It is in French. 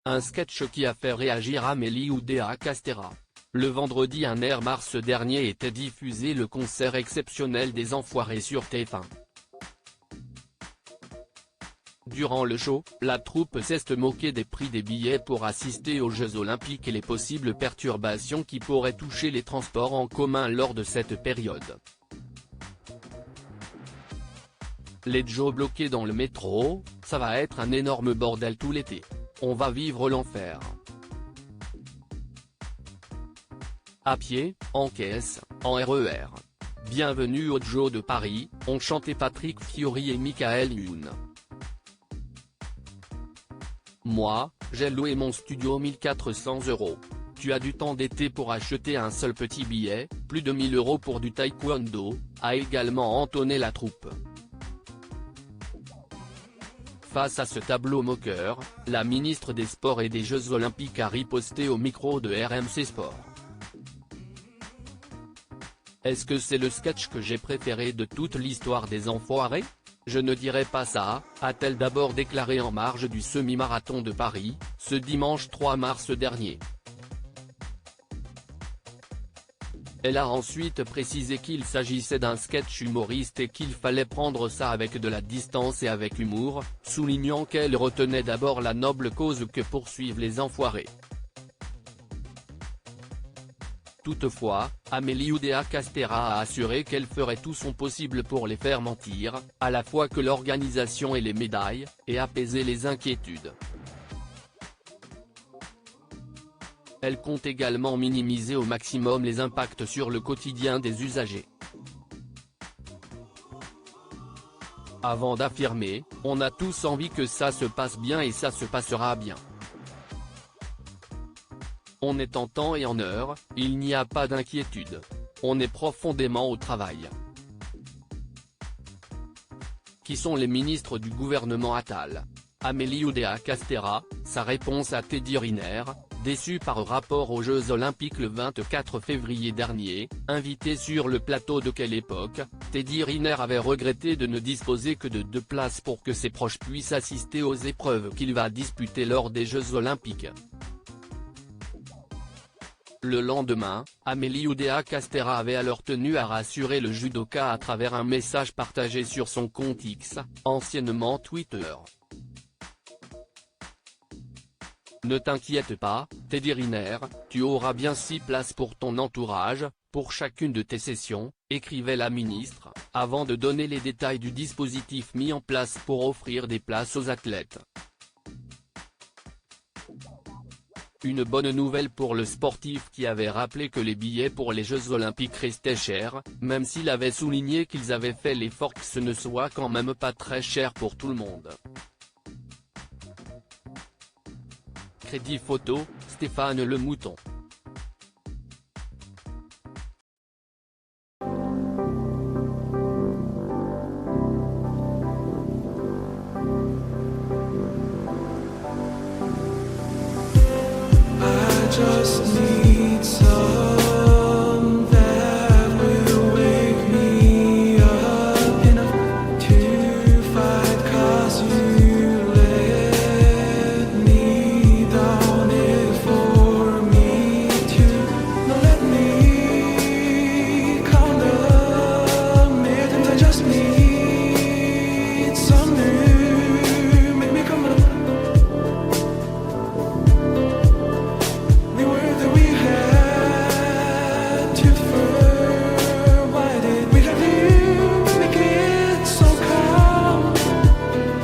Un sketch qui a fait réagir Amélie Oudéa Castéra. Le vendredi 1er mars dernier était diffusé le concert exceptionnel des Enfoirés sur TF1. Durant le show, la troupe s'est moquée des prix des billets pour assister aux Jeux Olympiques et les possibles perturbations qui pourraient toucher les transports en commun lors de cette période. Les Joe bloqués dans le métro, ça va être un énorme bordel tout l'été. On va vivre l'enfer. À pied, en caisse, en RER. Bienvenue aux Joe de Paris, ont chanté Patrick Fiori et Michael Youn. Moi, j'ai loué mon studio 1400 €. Tu as du temps d'été pour acheter un seul petit billet, plus de 1000 € pour du taekwondo, a également entonné la troupe. Face à ce tableau moqueur, la ministre des Sports et des Jeux Olympiques a riposté au micro de RMC Sport. Est-ce que c'est le sketch que j'ai préféré de toute l'histoire des Enfoirés? Je ne dirais pas ça, a-t-elle d'abord déclaré en marge du semi-marathon de Paris, ce dimanche 3 mars dernier. Elle a ensuite précisé qu'il s'agissait d'un sketch humoriste et qu'il fallait prendre ça avec de la distance et avec humour, soulignant qu'elle retenait d'abord la noble cause que poursuivent les Enfoirés. Toutefois, Amélie Oudéa Castéra a assuré qu'elle ferait tout son possible pour les faire mentir, à la fois que l'organisation et les médailles, et apaiser les inquiétudes. Elle compte également minimiser au maximum les impacts sur le quotidien des usagers. Avant d'affirmer, on a tous envie que ça se passe bien et ça se passera bien. On est en temps et en heure, il n'y a pas d'inquiétude. On est profondément au travail. Qui sont les ministres du gouvernement Attal? Amélie Oudéa Castéra, sa réponse à Teddy Riner, déçu par rapport aux Jeux Olympiques le 24 février dernier, invité sur le plateau de Quelle époque, Teddy Riner avait regretté de ne disposer que de 2 places pour que ses proches puissent assister aux épreuves qu'il va disputer lors des Jeux Olympiques. Le lendemain, Amélie Oudéa Castéra avait alors tenu à rassurer le judoka à travers un message partagé sur son compte X, anciennement Twitter. Ne t'inquiète pas, Teddy Riner, tu auras bien 6 places pour ton entourage, pour chacune de tes sessions, écrivait la ministre, avant de donner les détails du dispositif mis en place pour offrir des places aux athlètes. Une bonne nouvelle pour le sportif qui avait rappelé que les billets pour les Jeux Olympiques restaient chers, même s'il avait souligné qu'ils avaient fait l'effort que ce ne soit quand même pas très cher pour tout le monde. Crédit photo, Stéphane Le Mouton.